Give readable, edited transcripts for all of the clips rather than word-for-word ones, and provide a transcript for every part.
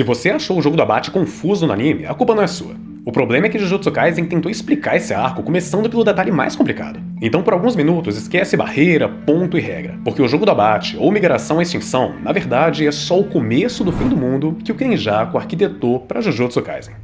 Se você achou o jogo do abate confuso no anime, a culpa não é sua. O problema é que Jujutsu Kaisen tentou explicar esse arco começando pelo detalhe mais complicado. Então por alguns minutos esquece barreira, ponto e regra, porque o jogo do abate, ou migração à extinção, na verdade é só o começo do fim do mundo que o Kenjaku arquitetou para Jujutsu Kaisen.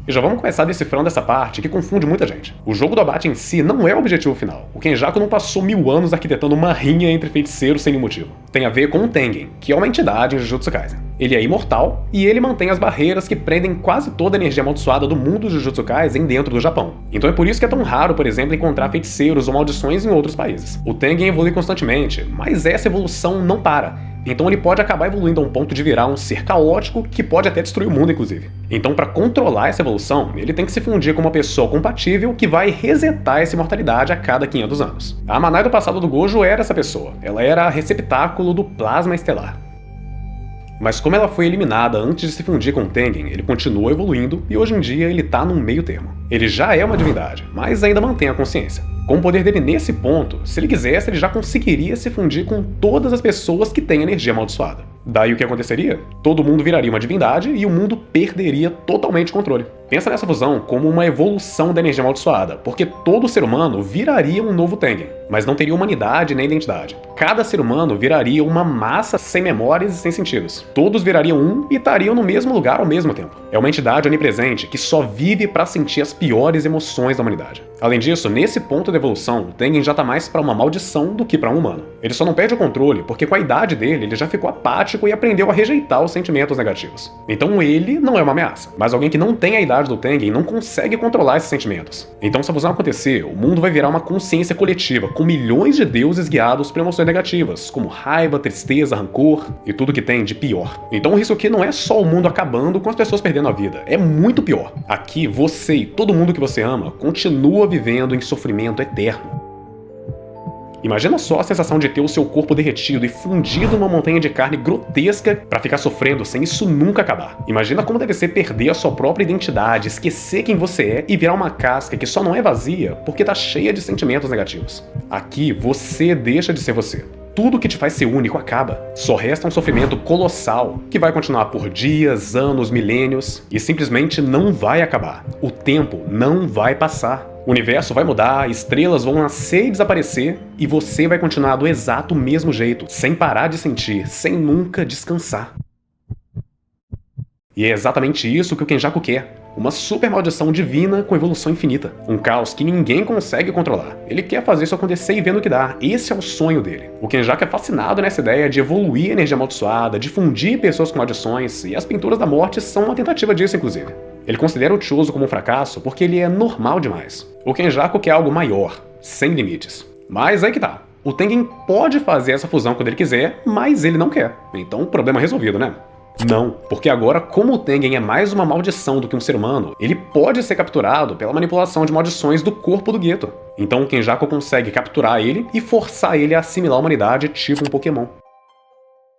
E já vamos começar decifrando essa parte que confunde muita gente. O jogo do abate em si não é o objetivo final. O Kenjaku não passou 1000 anos arquitetando uma rinha entre feiticeiros sem nenhum motivo. Tem a ver com o Tengen, que é uma entidade em Jujutsu Kaisen. Ele é imortal, e ele mantém as barreiras que prendem quase toda a energia amaldiçoada do mundo de Jujutsu Kaisen dentro do Japão. Então é por isso que é tão raro, por exemplo, encontrar feiticeiros ou maldições em outros países. O Tengen evolui constantemente, mas essa evolução não para. Então ele pode acabar evoluindo a um ponto de virar um ser caótico que pode até destruir o mundo, inclusive. Então, para controlar essa evolução, ele tem que se fundir com uma pessoa compatível que vai resetar essa imortalidade a cada 500 anos. A Amanai do passado do Gojo era essa pessoa. Ela era receptáculo do plasma estelar. Mas como ela foi eliminada antes de se fundir com o Tengen, ele continua evoluindo e hoje em dia ele tá num meio termo. Ele já é uma divindade, mas ainda mantém a consciência. Com o poder dele nesse ponto, se ele quisesse, ele já conseguiria se fundir com todas as pessoas que têm energia amaldiçoada. Daí o que aconteceria? Todo mundo viraria uma divindade e o mundo perderia totalmente o controle. Pensa nessa fusão como uma evolução da energia amaldiçoada, porque todo ser humano viraria um novo Tengen, mas não teria humanidade nem identidade. Cada ser humano viraria uma massa sem memórias e sem sentidos. Todos virariam um e estariam no mesmo lugar ao mesmo tempo. É uma entidade onipresente que só vive para sentir as piores emoções da humanidade. Além disso, nesse ponto da evolução, o Tengen já tá mais para uma maldição do que para um humano. Ele só não perde o controle porque com a idade dele ele já ficou apático e aprendeu a rejeitar os sentimentos negativos. Então ele não é uma ameaça, mas alguém que não tem a idade do Tengen não consegue controlar esses sentimentos. Então se a fusão acontecer, o mundo vai virar uma consciência coletiva, com milhões de deuses guiados por emoções negativas, como raiva, tristeza, rancor e tudo que tem de pior. Então o risco aqui não é só o mundo acabando com as pessoas perdendo a vida, é muito pior. Aqui você e todo mundo que você ama continua vivendo em sofrimento eterno. Imagina só a sensação de ter o seu corpo derretido e fundido numa montanha de carne grotesca pra ficar sofrendo sem isso nunca acabar. Imagina como deve ser perder a sua própria identidade, esquecer quem você é e virar uma casca que só não é vazia porque tá cheia de sentimentos negativos. Aqui você deixa de ser você. Tudo que te faz ser único acaba. Só resta um sofrimento colossal que vai continuar por dias, anos, milênios e simplesmente não vai acabar. O tempo não vai passar. O universo vai mudar, estrelas vão nascer e desaparecer e você vai continuar do exato mesmo jeito, sem parar de sentir, sem nunca descansar. E é exatamente isso que o Kenjaku quer. Uma super maldição divina com evolução infinita. Um caos que ninguém consegue controlar. Ele quer fazer isso acontecer e vendo o que dá. Esse é o sonho dele. O Kenjaku é fascinado nessa ideia de evoluir a energia amaldiçoada, de fundir pessoas com maldições, e as pinturas da morte são uma tentativa disso, inclusive. Ele considera o Chozo como um fracasso porque ele é normal demais. O Kenjaku quer algo maior, sem limites. Mas aí que tá. O Tengen pode fazer essa fusão quando ele quiser, mas ele não quer. Então o problema é resolvido, né? Não, porque agora, como o Tengen é mais uma maldição do que um ser humano, ele pode ser capturado pela manipulação de maldições do corpo do Geto. Então o Kenjaku consegue capturar ele e forçar ele a assimilar a humanidade tipo um Pokémon.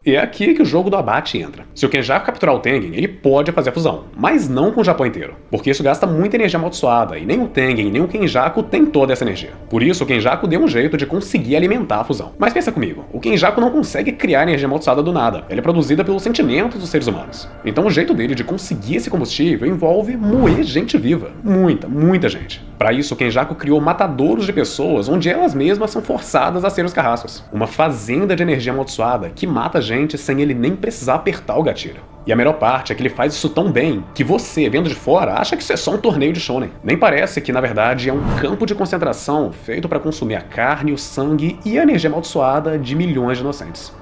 E é aqui que o jogo do abate entra. Se o Kenjaku capturar o Tengen, ele pode fazer a fusão, mas não com o Japão inteiro, porque isso gasta muita energia amaldiçoada, e nem o Tengen, nem o Kenjaku tem toda essa energia. Por isso, o Kenjaku deu um jeito de conseguir alimentar a fusão. Mas pensa comigo, o Kenjaku não consegue criar energia amaldiçoada do nada, ela é produzida pelos sentimentos dos seres humanos. Então o jeito dele de conseguir esse combustível envolve moer gente viva. Muita gente. Para isso, o Kenjaku criou matadouros de pessoas onde elas mesmas são forçadas a ser os carrascos. Uma fazenda de energia amaldiçoada que mata gente sem ele nem precisar apertar o gatilho. E a melhor parte é que ele faz isso tão bem que você, vendo de fora, acha que isso é só um torneio de shonen. Nem parece que, na verdade, é um campo de concentração feito para consumir a carne, o sangue e a energia amaldiçoada de milhões de inocentes.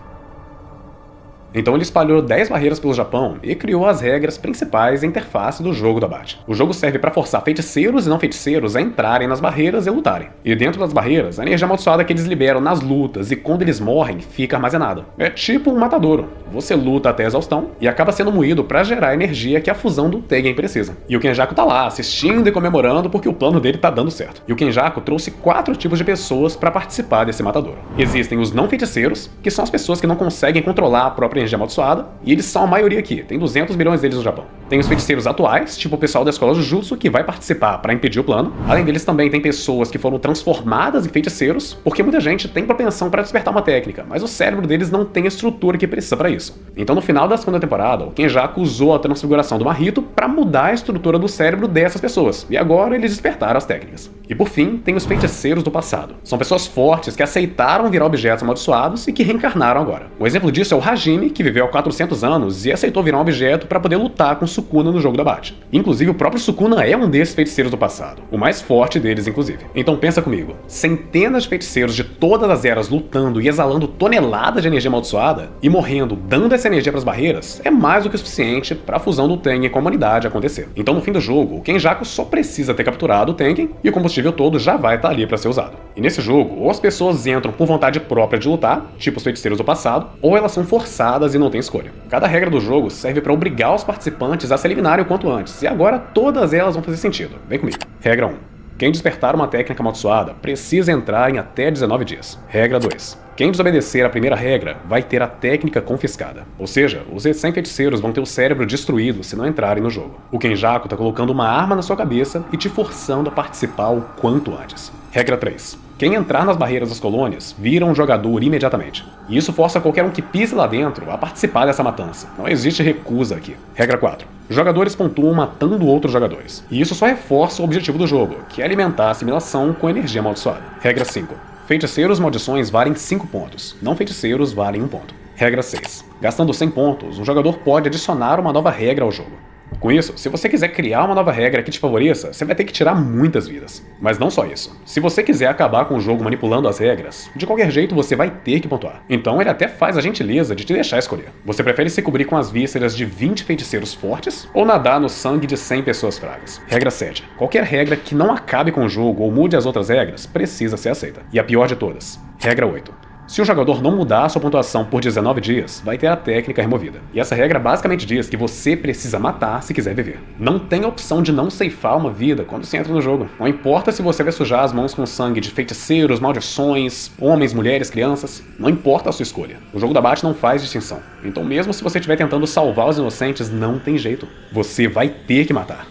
Então ele espalhou 10 barreiras pelo Japão e criou as regras principais e interface do jogo do abate. O jogo serve para forçar feiticeiros e não feiticeiros a entrarem nas barreiras e lutarem. E dentro das barreiras, a energia amaldiçoada que eles liberam nas lutas e quando eles morrem fica armazenada. É tipo um matadouro. Você luta até a exaustão e acaba sendo moído para gerar a energia que a fusão do Tengen precisa. E o Kenjaku tá lá, assistindo e comemorando porque o plano dele tá dando certo. E o Kenjaku trouxe 4 tipos de pessoas para participar desse matadouro. Existem os não feiticeiros, que são as pessoas que não conseguem controlar a própria energia amaldiçoada, e eles são a maioria aqui, tem 200 milhões deles no Japão. Tem os feiticeiros atuais, tipo o pessoal da escola Jujutsu, que vai participar para impedir o plano. Além deles também tem pessoas que foram transformadas em feiticeiros, porque muita gente tem propensão para despertar uma técnica, mas o cérebro deles não tem a estrutura que precisa para isso. Então no final da segunda temporada, o Kenjaku usou a transfiguração do Mahito para mudar a estrutura do cérebro dessas pessoas, e agora eles despertaram as técnicas. E por fim, tem os feiticeiros do passado. São pessoas fortes que aceitaram virar objetos amaldiçoados e que reencarnaram agora. Um exemplo disso é o Hajime, que viveu há 400 anos e aceitou virar um objeto para poder lutar com Sukuna no jogo da Bate. Inclusive, o próprio Sukuna é um desses feiticeiros do passado, o mais forte deles, inclusive. Então pensa comigo, centenas de feiticeiros de todas as eras lutando e exalando toneladas de energia amaldiçoada e morrendo, dando essa energia para as barreiras, é mais do que o suficiente para a fusão do Tengen com a humanidade acontecer. Então no fim do jogo, o Kenjaku só precisa ter capturado o Tengen e o combustível todo já vai estar ali para ser usado. E nesse jogo, ou as pessoas entram por vontade própria de lutar, tipo os feiticeiros do passado, ou elas são forçadas e não têm escolha. Cada regra do jogo serve para obrigar os participantes a se eliminarem o quanto antes, e agora todas elas vão fazer sentido. Vem comigo. Regra 1. Quem despertar uma técnica amaldiçoada precisa entrar em até 19 dias. Regra 2. Quem desobedecer a primeira regra vai ter a técnica confiscada. Ou seja, os recém-feiticeiros vão ter o cérebro destruído se não entrarem no jogo. O Kenjaku tá colocando uma arma na sua cabeça e te forçando a participar o quanto antes. Regra 3. Quem entrar nas barreiras das colônias vira um jogador imediatamente. E isso força qualquer um que pise lá dentro a participar dessa matança. Não existe recusa aqui. Regra 4. Jogadores pontuam matando outros jogadores. E isso só reforça o objetivo do jogo, que é alimentar a assimilação com energia amaldiçoada. Regra 5. Feiticeiros maldições valem 5 pontos. Não feiticeiros valem 1 ponto. Regra 6. Gastando 100 pontos, um jogador pode adicionar uma nova regra ao jogo. Com isso, se você quiser criar uma nova regra que te favoreça, você vai ter que tirar muitas vidas. Mas não só isso. Se você quiser acabar com o jogo manipulando as regras, de qualquer jeito você vai ter que pontuar. Então ele até faz a gentileza de te deixar escolher. Você prefere se cobrir com as vísceras de 20 feiticeiros fortes ou nadar no sangue de 100 pessoas fragas? Regra 7. Qualquer regra que não acabe com o jogo ou mude as outras regras precisa ser aceita. E a pior de todas. Regra 8. Se o jogador não mudar a sua pontuação por 19 dias, vai ter a técnica removida. E essa regra basicamente diz que você precisa matar se quiser viver. Não tem a opção de não ceifar uma vida quando você entra no jogo. Não importa se você vai sujar as mãos com sangue de feiticeiros, maldições, homens, mulheres, crianças. Não importa a sua escolha. O jogo da Bate não faz distinção. Então mesmo se você estiver tentando salvar os inocentes, não tem jeito. Você vai ter que matar.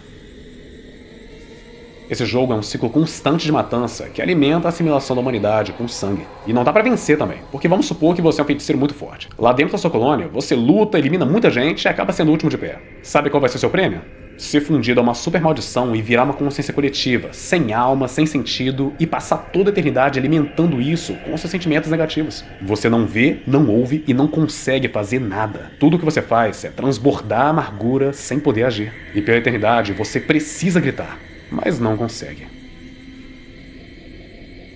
Esse jogo é um ciclo constante de matança que alimenta a assimilação da humanidade com sangue. E não dá pra vencer também, porque vamos supor que você é um feiticeiro muito forte. Lá dentro da sua colônia, você luta, elimina muita gente e acaba sendo o último de pé. Sabe qual vai ser o seu prêmio? Ser fundido a uma super maldição e virar uma consciência coletiva, sem alma, sem sentido, e passar toda a eternidade alimentando isso com seus sentimentos negativos. Você não vê, não ouve e não consegue fazer nada. Tudo o que você faz é transbordar a amargura sem poder agir. E pela eternidade você precisa gritar, mas não consegue.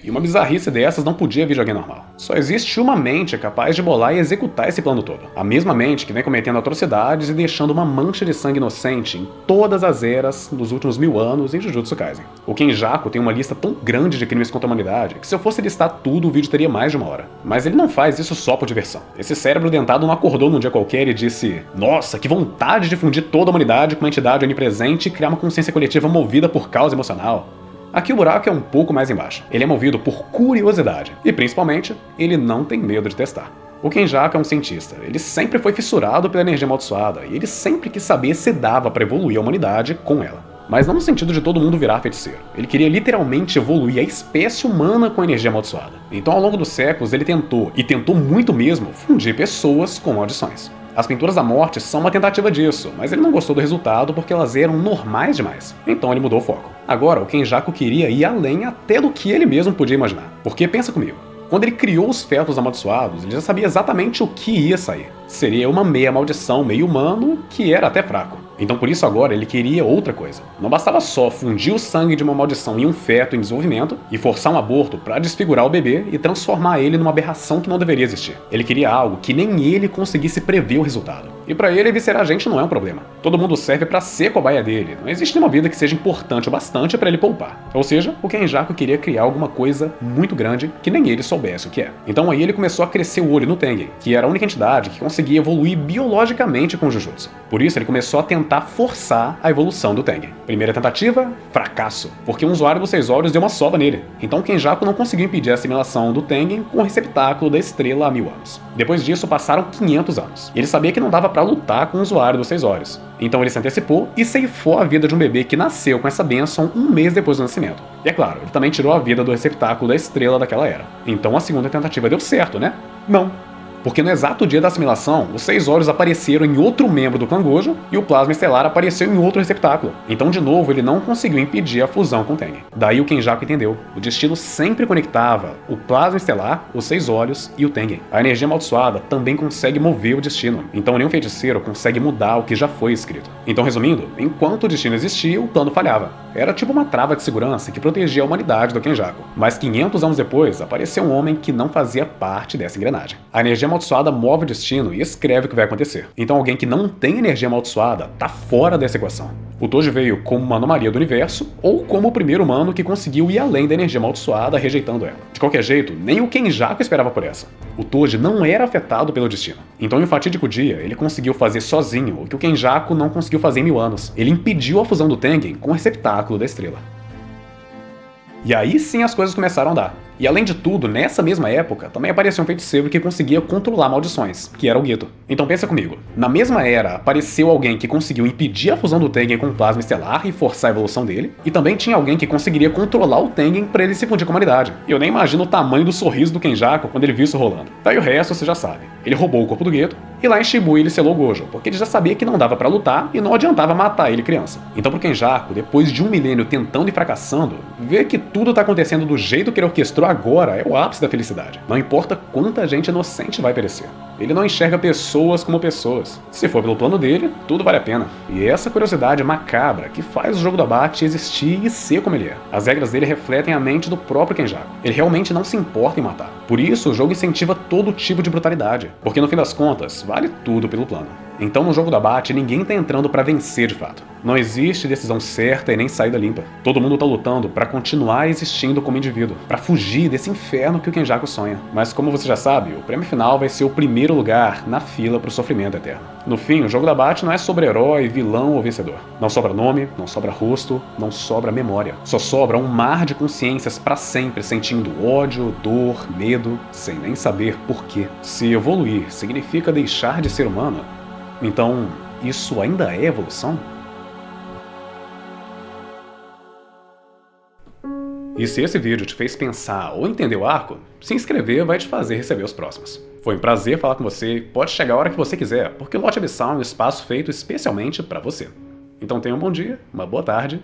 E uma bizarrice dessas não podia vir de alguém normal. Só existe uma mente capaz de bolar e executar esse plano todo. A mesma mente que vem cometendo atrocidades e deixando uma mancha de sangue inocente em todas as eras nos últimos 1000 anos em Jujutsu Kaisen. O Kenjaku tem uma lista tão grande de crimes contra a humanidade que se eu fosse listar tudo o vídeo teria mais de 1 hora. Mas ele não faz isso só por diversão. Esse cérebro dentado não acordou num dia qualquer e disse: nossa, que vontade de fundir toda a humanidade com uma entidade onipresente e criar uma consciência coletiva movida por causa emocional. Aqui o buraco é um pouco mais embaixo. Ele é movido por curiosidade. E, principalmente, ele não tem medo de testar. O Kenjaku é um cientista. Ele sempre foi fissurado pela energia amaldiçoada. E ele sempre quis saber se dava para evoluir a humanidade com ela. Mas não no sentido de todo mundo virar feiticeiro. Ele queria literalmente evoluir a espécie humana com a energia amaldiçoada. Então, ao longo dos séculos, ele tentou, e tentou muito mesmo, fundir pessoas com maldições. As pinturas da morte são uma tentativa disso, mas ele não gostou do resultado porque elas eram normais demais. Então ele mudou o foco. Agora, o Kenjaku queria ir além até do que ele mesmo podia imaginar. Porque pensa comigo, quando ele criou os fetos amaldiçoados, ele já sabia exatamente o que ia sair. Seria uma meia maldição, meio humano, que era até fraco. Então por isso agora ele queria outra coisa. Não bastava só fundir o sangue de uma maldição em um feto em desenvolvimento e forçar um aborto para desfigurar o bebê e transformar ele numa aberração que não deveria existir. Ele queria algo que nem ele conseguisse prever o resultado. E para ele, viscerar gente não é um problema. Todo mundo serve para ser cobaia dele. Não existe nenhuma vida que seja importante o bastante para ele poupar. Ou seja, o Kenjaku queria criar alguma coisa muito grande que nem ele soubesse o que é. Então aí ele começou a crescer o olho no Tengen, que era a única entidade que conseguia evoluir biologicamente com o Jujutsu. Por isso ele começou a tentar forçar a evolução do Tengen. Primeira tentativa, fracasso, porque um usuário dos 6 olhos deu uma sova nele. Então o Kenjaku não conseguiu impedir a assimilação do Tengen com o receptáculo da estrela há 1000 anos. Depois disso passaram 500 anos. E ele sabia que não dava para para lutar com o usuário dos 6 olhos. Então ele se antecipou e ceifou a vida de um bebê que nasceu com essa bênção um mês depois do nascimento. E é claro, ele também tirou a vida do receptáculo da estrela daquela era. Então a segunda tentativa deu certo, né? Não. Porque no exato dia da assimilação, os 6 olhos apareceram em outro membro do clã Gojo e o plasma estelar apareceu em outro receptáculo. Então, de novo, ele não conseguiu impedir a fusão com o Tengen. Daí o Kenjaku entendeu. O destino sempre conectava o plasma estelar, os 6 olhos e o Tengen. A energia amaldiçoada também consegue mover o destino. Então, nenhum feiticeiro consegue mudar o que já foi escrito. Então, resumindo, enquanto o destino existia, o plano falhava. Era tipo uma trava de segurança que protegia a humanidade do Kenjaku. Mas 500 anos depois, apareceu um homem que não fazia parte dessa engrenagem. A energia amaldiçoada move o destino e escreve o que vai acontecer. Então alguém que não tem energia amaldiçoada tá fora dessa equação. O Toji veio como uma anomalia do universo ou como o primeiro humano que conseguiu ir além da energia amaldiçoada, rejeitando ela. De qualquer jeito, nem o Kenjaku esperava por essa. O Toji não era afetado pelo destino. Então em um fatídico dia, ele conseguiu fazer sozinho o que o Kenjaku não conseguiu fazer em 1000 anos. Ele impediu a fusão do Tengen com o receptáculo da estrela. E aí sim as coisas começaram a andar. E além de tudo, nessa mesma época, também apareceu um feiticeiro que conseguia controlar maldições, que era o Geto. Então pensa comigo, na mesma era apareceu alguém que conseguiu impedir a fusão do Tengen com o plasma estelar e forçar a evolução dele, e também tinha alguém que conseguiria controlar o Tengen para ele se fundir com a humanidade. E eu nem imagino o tamanho do sorriso do Kenjaku quando ele viu isso rolando. Daí o resto você já sabe. Ele roubou o corpo do Geto, e lá em Shibuya ele selou Gojo, porque ele já sabia que não dava pra lutar e não adiantava matar ele criança. Então pro Kenjaku, depois de 1 milênio tentando e fracassando, ver que tudo tá acontecendo do jeito que ele orquestrou agora é o ápice da felicidade. Não importa quanta gente inocente vai perecer. Ele não enxerga pessoas como pessoas. Se for pelo plano dele, tudo vale a pena. E essa curiosidade macabra que faz o jogo do abate existir e ser como ele é. As regras dele refletem a mente do próprio Kenjaku. Ele realmente não se importa em matar. Por isso, o jogo incentiva todo tipo de brutalidade, porque no fim das contas, vale tudo pelo plano. Então no jogo do abate, ninguém tá entrando pra vencer de fato. Não existe decisão certa e nem saída limpa. Todo mundo tá lutando pra continuar existindo como indivíduo, pra fugir desse inferno que o Kenjaku sonha. Mas como você já sabe, o prêmio final vai ser o primeiro lugar na fila pro sofrimento eterno. No fim, o jogo do abate não é sobre herói, vilão ou vencedor. Não sobra nome, não sobra rosto, não sobra memória. Só sobra um mar de consciências pra sempre, sentindo ódio, dor, medo, sem nem saber por quê. Se evoluir significa deixar de ser humano, então isso ainda é evolução? E se esse vídeo te fez pensar ou entender o arco, se inscrever vai te fazer receber os próximos. Foi um prazer falar com você, pode chegar a hora que você quiser, porque o Lote Abissal é um espaço feito especialmente para você. Então tenha um bom dia, uma boa tarde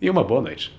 e uma boa noite.